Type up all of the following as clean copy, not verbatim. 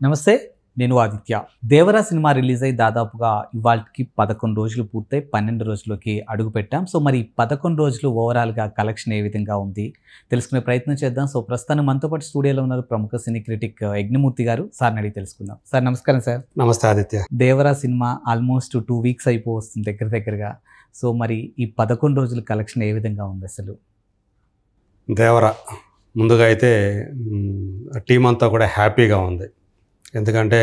నమస్తే, నేను Aditya. 'Devara' cinema release అయ్యి దాదాపుగా ఇవాల్టికి 11 రోజులు పూర్తయి 12 రోజుల్లోకి అడుగుపెట్టాం. సో మరి 11 రోజులు ఓవరాల్‌గా కలెక్షన్ ఏ విధంగా ఉంది తెలుసుకునే ప్రయత్నం చేద్దాం. సో ప్రస్తుతానికి మనతో పాటు స్టూడియోలో ఉన్నారు ప్రముఖ సినీ క్రిటిక్ యజ్ఞమూర్తి గారు. సార్‌ని అడిగి తెలుసుకుందాం. సార్ నమస్కారం సార్. నమస్తే ఆదిత్య. 'దేవరా' సినిమా ఆల్మోస్ట్ 2 వీక్స్ అయిపోవస్తుంది దగ్గరగా. సో మరి ఈ 11 రోజుల కలెక్షన్ ఏ విధంగా ఉంది అసలు? 'దేవరా' ముందుగా అయితే టీం అంతా కూడా హ్యాపీగా ఉంది. ఎందుకంటే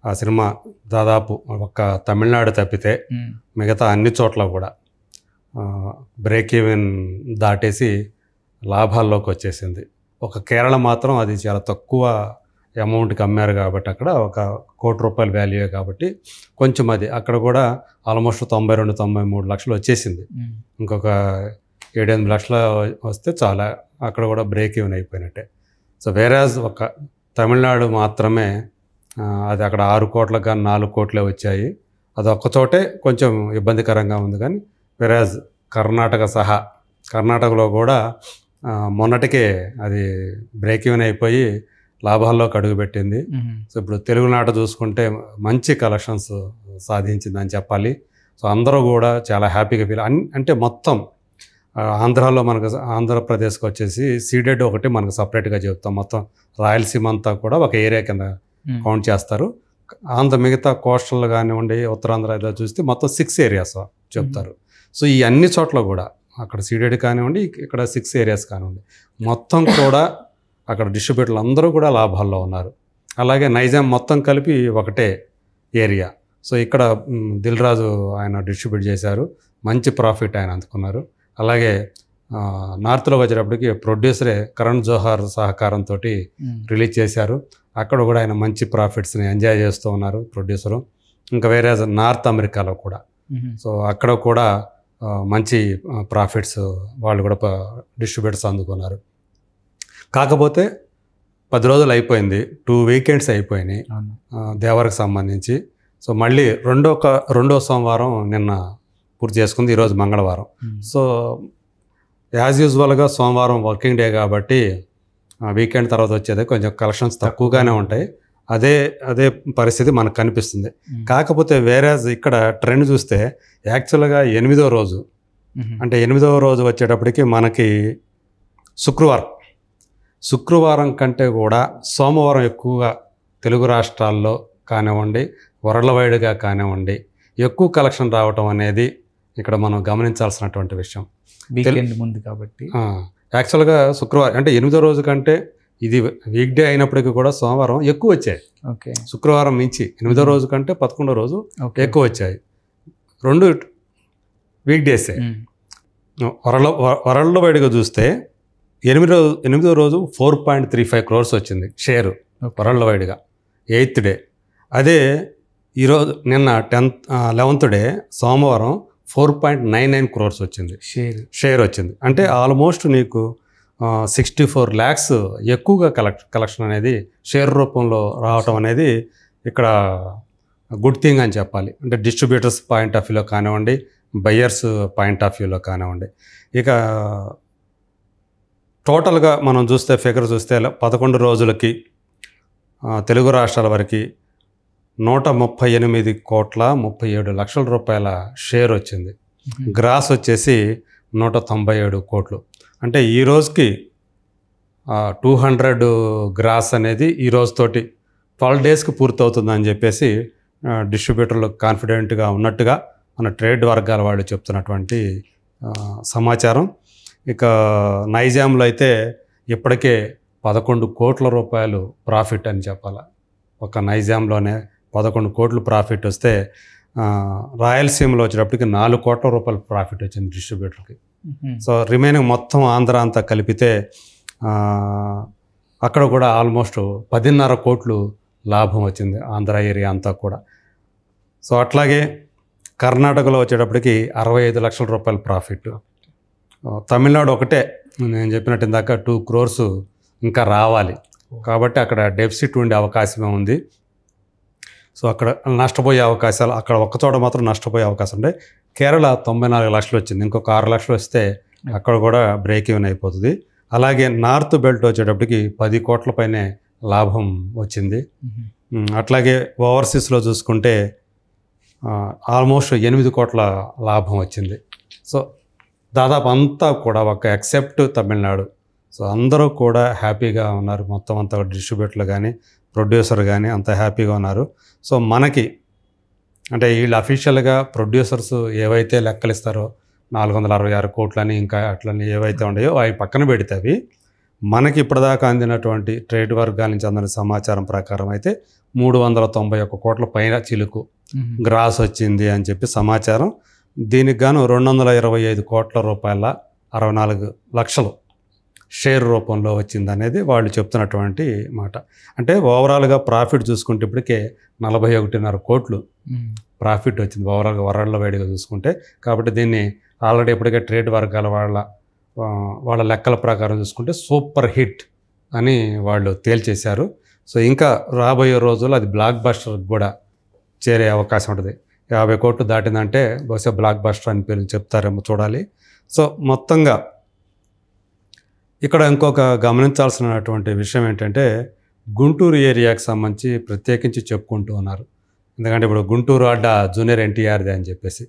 ఆ సినిమా దాదాపు ఒక తమిళనాడు తప్పితే మిగతా అన్ని చోట్ల కూడా బ్రేక్ ఈవెన్ దాటేసి లాభాల్లోకి వచ్చేసింది. ఒక కేరళ మాత్రం అది చాలా తక్కువ అమౌంట్కి అమ్మారు కాబట్టి అక్కడ ఒక ₹1 కోటి వాల్యూ కాబట్టి కొంచెం అది అక్కడ కూడా ఆల్మోస్ట్ 92-93 లక్షలు వచ్చేసింది. ఇంకొక 7-8 లక్షలు వస్తే చాలా అక్కడ కూడా బ్రేక్ ఈవెన్ అయిపోయినట్టే. సో వేరాజ్ ఒక తమిళనాడు మాత్రమే అది అక్కడ 6 కోట్లకు కానీ 4 కోట్లే వచ్చాయి. అది ఒక్కచోటే కొంచెం ఇబ్బందికరంగా ఉంది. కానీ వేరాజ్ కర్ణాటకలో కూడా మొన్నటికే అది బ్రేక్ ఈవెన్ అయిపోయి లాభాల్లోకి అడుగుపెట్టింది. సో ఇప్పుడు తెలుగునాట చూసుకుంటే మంచి కలెక్షన్స్ సాధించిందని చెప్పాలి. సో అందరూ కూడా చాలా హ్యాపీగా ఫీల్ అంటే మొత్తం ఆంధ్రాలో మనకు ఆంధ్రప్రదేశ్కి వచ్చేసి సీడెడ్ ఒకటి మనకు సపరేట్గా చెప్తాం. మొత్తం రాయలసీమ అంతా కూడా ఒక ఏరియా కింద కౌంట్ చేస్తారు. మిగతా కోస్టల్ కానివ్వండి ఉత్తరాంధ్ర ఇలా చూస్తే మొత్తం 6 ఏరియాస్ చెప్తారు. సో ఈ అన్ని చోట్ల కూడా అక్కడ సీడెడ్ కానివ్వండి ఇక్కడ 6 ఏరియాస్ కానివ్వండి మొత్తం కూడా అక్కడ డిస్ట్రిబ్యూటర్లు అందరూ కూడా లాభాల్లో ఉన్నారు. అలాగే నైజాం మొత్తం కలిపి ఒకటే ఏరియా. సో ఇక్కడ దిల్ రాజు ఆయన డిస్ట్రిబ్యూట్ చేశారు, మంచి ప్రాఫిట్ ఆయన అందుకున్నారు. అలాగే నార్త్లో వచ్చేటప్పటికి ప్రొడ్యూసరే కరణ్ జోహార్ సహకారంతో రిలీజ్ చేశారు. అక్కడ కూడా ఆయన మంచి ప్రాఫిట్స్ని ఎంజాయ్ చేస్తూ ఉన్నారు ప్రొడ్యూసరు. ఇంకా వేరే నార్త్ అమెరికాలో కూడా సో అక్కడ కూడా మంచి ప్రాఫిట్స్ వాళ్ళు కూడా డిస్ట్రిబ్యూటర్స్ అందుకున్నారు. కాకపోతే 10 రోజులు అయిపోయింది, 2 వీకెండ్స్ అయిపోయినాయి దేవరకు సంబంధించి. సో మళ్ళీ రెండో సోమవారం నిన్న పూర్తి చేసుకుంది, ఈరోజు మంగళవారం. సో యాజ్ యూజువల్గా సోమవారం వర్కింగ్ డే కాబట్టి వీకెండ్ తర్వాత వచ్చేది కొంచెం కలెక్షన్స్ తక్కువగానే ఉంటాయి. అదే పరిస్థితి మనకు కనిపిస్తుంది. కాకపోతే వేరేజ్ ఇక్కడ ట్రెండ్ చూస్తే యాక్చువల్గా 8వ రోజు అంటే 8వ రోజు వచ్చేటప్పటికి మనకి శుక్రవారం కంటే కూడా సోమవారం ఎక్కువగా తెలుగు రాష్ట్రాల్లో కానివ్వండి వరల్డ్ వైడ్గా కానివ్వండి ఎక్కువ కలెక్షన్ రావటం అనేది ఇక్కడ మనం గమనించాల్సినటువంటి విషయం. వీకెండ్ ముందు కాబట్టి యాక్చువల్గా శుక్రవారం అంటే 8వ రోజు కంటే ఇది వీక్ డే అయినప్పటికీ కూడా సోమవారం ఎక్కువ వచ్చాయి. శుక్రవారం మించి 8వ రోజు కంటే 11వ రోజు ఎక్కువ వచ్చాయి. 2 వీక్ డేసే. వరల్డ్ వైడ్గా చూస్తే 8వ రోజు 4.35 crores వచ్చింది షేరు వరల్డ్ వైడ్గా 8th డే. అదే ఈరోజు నిన్న 11th డే సోమవారం 4.99 crores వచ్చింది షేర్ వచ్చింది. అంటే ఆల్మోస్ట్ నీకు 64 lakhs ఎక్కువగా కలెక్షన్ అనేది షేర్ రూపంలో రావటం అనేది ఇక్కడ గుడ్ థింగ్ అని చెప్పాలి. అంటే డిస్ట్రిబ్యూటర్స్ పాయింట్ ఆఫ్ వ్యూలో కానివ్వండి బయ్యర్స్ పాయింట్ ఆఫ్ వ్యూలో కానివ్వండి. ఇక టోటల్గా మనం చూస్తే ఫిగర్ చూస్తే 11 రోజులకి తెలుగు రాష్ట్రాల వరకు 138.37 లక్షల రూపాయల షేర్ వచ్చింది. గ్రాస్ వచ్చేసి 197 కోట్లు. అంటే ఈ రోజుకి 200 గ్రాస్ అనేది ఈ రోజుతోటి 12 డేస్కి పూర్తవుతుందని చెప్పేసి డిస్ట్రిబ్యూటర్లు కాన్ఫిడెంట్గా ఉన్నట్టుగా మన ట్రేడ్ వర్గాల వాళ్ళు చెప్తున్నటువంటి సమాచారం. ఇక నైజాంలో అయితే ఇప్పటికే 11 కోట్ల రూపాయలు ప్రాఫిట్ అని చెప్పాలి. ఒక నైజాంలోనే 11 కోట్లు ప్రాఫిట్ వస్తే రాయలసీమలో వచ్చేటప్పటికి 4 కోట్ల రూపాయలు ప్రాఫిట్ వచ్చింది డిస్ట్రిబ్యూటర్కి. సో రిమైనింగ్ మొత్తం ఆంధ్ర అంతా కలిపితే అక్కడ కూడా ఆల్మోస్ట్ 10.5 కోట్లు లాభం వచ్చింది ఆంధ్ర ఏరియా అంతా కూడా. సో అట్లాగే కర్ణాటకలో వచ్చేటప్పటికి 65 లక్షల రూపాయల ప్రాఫిట్. తమిళనాడు ఒకటే నేను చెప్పినట్టు ఇందాక 2 crores ఇంకా రావాలి కాబట్టి అక్కడ డెఫిసిట్ ఉండే అవకాశమే ఉంది. సో అక్కడ నష్టపోయే అవకాశాలు అక్కడ ఒక్కచోట మాత్రం నష్టపోయే అవకాశం ఉండే. కేరళ 94 లక్షలు వచ్చింది, ఇంకొక 6 లక్షలు వస్తే అక్కడ కూడా బ్రేక్ ఈవెన్ అయిపోతుంది. అలాగే నార్త్ బెల్ట్ వచ్చేటప్పటికి 10 కోట్ల పైనే లాభం వచ్చింది. అట్లాగే ఓవర్సీస్లో చూసుకుంటే ఆల్మోస్ట్ 8 కోట్ల లాభం వచ్చింది. సో దాదాపు అంతా కూడా ఒక ఎక్సెప్ట్ తమిళనాడు, సో అందరూ కూడా హ్యాపీగా ఉన్నారు. మొత్తం అంతా డిస్ట్రిబ్యూటర్లు కానీ ప్రొడ్యూసర్ కానీ అంత హ్యాపీగా ఉన్నారు. సో మనకి అంటే వీళ్ళు అఫీషియల్గా ప్రొడ్యూసర్స్ ఏవైతే లెక్కలు ఇస్తారో 466 కోట్లని ఇంకా అట్లని ఏవైతే ఉన్నాయో అవి పక్కన పెడితే అవి మనకి ఇప్పటిదాకా అందినటువంటి ట్రేడ్ వర్గాల నుంచి అందిన సమాచారం ప్రకారం అయితే 391 కోట్ల పైన చిలుకు గ్రాస్ వచ్చింది అని చెప్పి సమాచారం. దీనికి గాను 225 కోట్ల రూపాయల 64 లక్షలు షేర్ రూపంలో వచ్చింది అనేది వాళ్ళు చెప్తున్నటువంటి మాట. అంటే ఓవరాల్గా ప్రాఫిట్ చూసుకుంటే ఇప్పటికే 41.5 కోట్లు ప్రాఫిట్ వచ్చింది ఓవరాల్గా వరల్డ్ వైడ్గా చూసుకుంటే. కాబట్టి దీన్ని ఆల్రెడీ ఇప్పటికే ట్రేడ్ వర్గాల వాళ్ళ లెక్కల ప్రకారం చూసుకుంటే సూపర్ హిట్ అని వాళ్ళు తేల్చేశారు. సో ఇంకా రాబోయే రోజుల్లో అది బ్లాక్ బస్టర్ కూడా చేరే అవకాశం ఉంటుంది. 50 కోట్లు దాటిందంటే బహుశా బ్లాక్ బస్టర్ అని పేరు చెప్తారేమో చూడాలి. సో మొత్తంగా ఇక్కడ ఇంకొక గమనించాల్సినటువంటి విషయం ఏంటంటే గుంటూరు ఏరియాకి సంబంధించి ప్రత్యేకించి చెప్పుకుంటూ ఉన్నారు. ఎందుకంటే ఇప్పుడు గుంటూరు అడ్డ జూనియర్ ఎన్టీఆర్ది అని చెప్పేసి.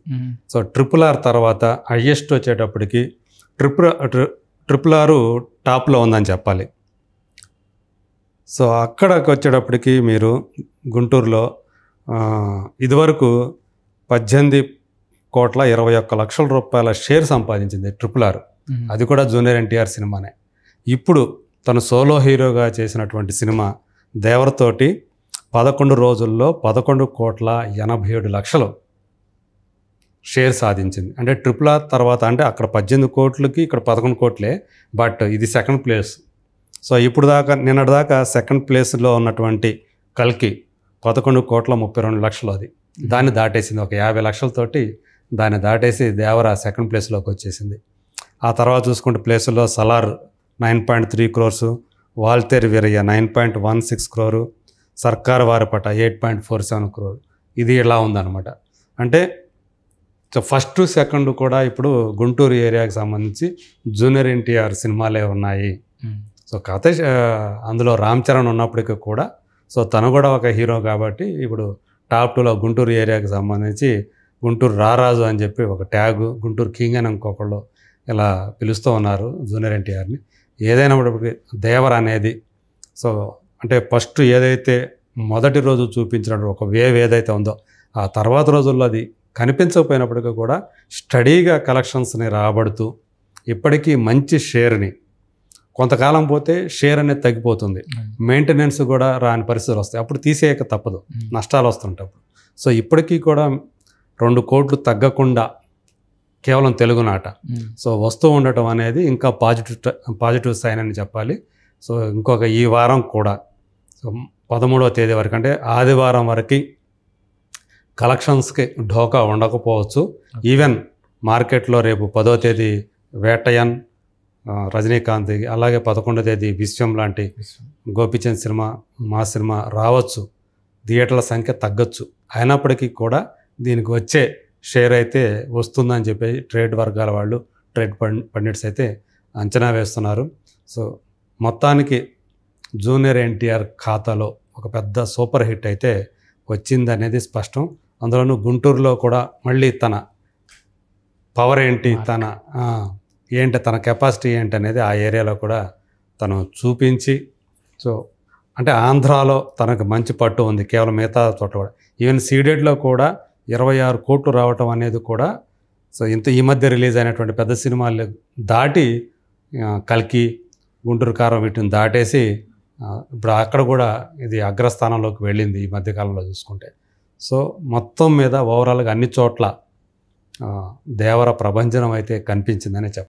సో RRR తర్వాత హయ్యెస్ట్ వచ్చేటప్పటికి RRR టాప్లో ఉందని చెప్పాలి. సో అక్కడికి వచ్చేటప్పటికి మీరు గుంటూరులో ఇదివరకు 18.21 కోట్ల రూపాయల షేర్ సంపాదించింది RRR. అది కూడా జూనియర్ ఎన్టీఆర్ సినిమానే. ఇప్పుడు తను సోలో హీరోగా చేసినటువంటి సినిమా దేవరతోటి 11 రోజుల్లో 11.87 కోట్ల షేర్ సాధించింది. అంటే RRR తర్వాత అంటే అక్కడ 18 కోట్లకి ఇక్కడ 11 కోట్లే, బట్ ఇది సెకండ్ ప్లేస్. సో ఇప్పుడు దాకా నిన్నటిదాకా సెకండ్ ప్లేస్లో ఉన్నటువంటి కల్కి 11.32 కోట్ల అది దాన్ని దాటేసింది. ఒక 50 లక్షలతోటి దాన్ని దాటేసి దేవర సెకండ్ ప్లేస్లోకి వచ్చేసింది. ఆ తర్వాత చూసుకుంటే ప్లేసుల్లో సలార్ 9.3 crores, వాల్తేరు వీరయ్య 9.16 crore, సర్కార్ వారిపట 8.47 crore. ఇది ఇలా ఉందన్నమాట. అంటే ఫస్ట్ సెకండ్ కూడా ఇప్పుడు గుంటూరు ఏరియాకి సంబంధించి జూనియర్ ఎన్టీఆర్ సినిమాలే ఉన్నాయి. సో కథ అందులో రామ్ చరణ్ ఉన్నప్పటికీ కూడా సో తను కూడా ఒక హీరో కాబట్టి ఇప్పుడు టాప్ 2లో గుంటూరు ఏరియాకి సంబంధించి గుంటూరు రారాజు అని చెప్పి ఒక ట్యాగు, గుంటూరు కింగ్ అని ఇంకొకళ్ళు ఇలా పిలుస్తూ ఉన్నారు జూనియర్ ఎన్టీఆర్ని. ఏదైనప్పటికీ దేవర అనేది సో అంటే ఫస్ట్ ఏదైతే మొదటి రోజు చూపించినట్టు ఒక వేవ్ ఏదైతే ఉందో ఆ తర్వాత రోజుల్లో అది కనిపించకపోయినప్పటికీ కూడా స్టడీగా కలెక్షన్స్ని రాబడుతూ ఇప్పటికీ మంచి షేర్ని, కొంతకాలం పోతే షేర్ అనేది తగ్గిపోతుంది, మెయింటెనెన్స్ కూడా రాని పరిస్థితులు వస్తాయి, అప్పుడు తీసేయక తప్పదు, నష్టాలు వస్తుంటాయి. సో ఇప్పటికీ కూడా 2 కోట్లు తగ్గకుండా కేవలం తెలుగునాట సో వస్తూ ఉండటం అనేది ఇంకా పాజిటివ్ సైన్ అని చెప్పాలి. సో ఇంకొక ఈ వారం కూడా సో 13వ తేదీ వరకు అంటే ఆదివారం వరకు కలెక్షన్స్కి ఢోకా ఉండకపోవచ్చు. ఈవెన్ మార్కెట్లో రేపు 10వ తేదీ వేటయన్ రజనీకాంత్, అలాగే 11వ తేదీ విశ్వం లాంటి గోపీచంద్ సినిమా మా సినిమా రావచ్చు, థియేటర్ల సంఖ్య తగ్గచ్చు. అయినప్పటికీ కూడా దీనికి వచ్చే షేర్ అయితే వస్తుందని చెప్పి ట్రేడ్ వర్గాల వాళ్ళు, ట్రేడ్ పండిట్స్ అయితే అంచనా వేస్తున్నారు. సో మొత్తానికి జూనియర్ ఎన్టీఆర్ ఖాతాలో ఒక పెద్ద సూపర్ హిట్ అయితే వచ్చింది అనేది స్పష్టం. అందులోనూ గుంటూరులో కూడా మళ్ళీ తన పవర్ ఏంటి, తన కెపాసిటీ ఏంటి అనేది ఆ ఏరియాలో కూడా తను చూపించి సో అంటే ఆంధ్రాలో తనకు మంచి పట్టు ఉంది, కేవలం మిగతా చోట కూడా. ఈవెన్ సీడెడ్లో కూడా 26 కోట్లు రావటం అనేది కూడా సో ఈ మధ్య రిలీజ్ అయినటువంటి పెద్ద సినిమాలు దాటి కల్కి, గుంటూరు కారం వీటిని దాటేసి ఇప్పుడు అక్కడ కూడా ఇది అగ్రస్థానంలోకి వెళ్ళింది ఈ మధ్యకాలంలో చూసుకుంటే. సో మొత్తం మీద ఓవరాల్గా అన్ని చోట్ల దేవర ప్రభంజనం అయితే కనిపించిందని చెప్పాలి.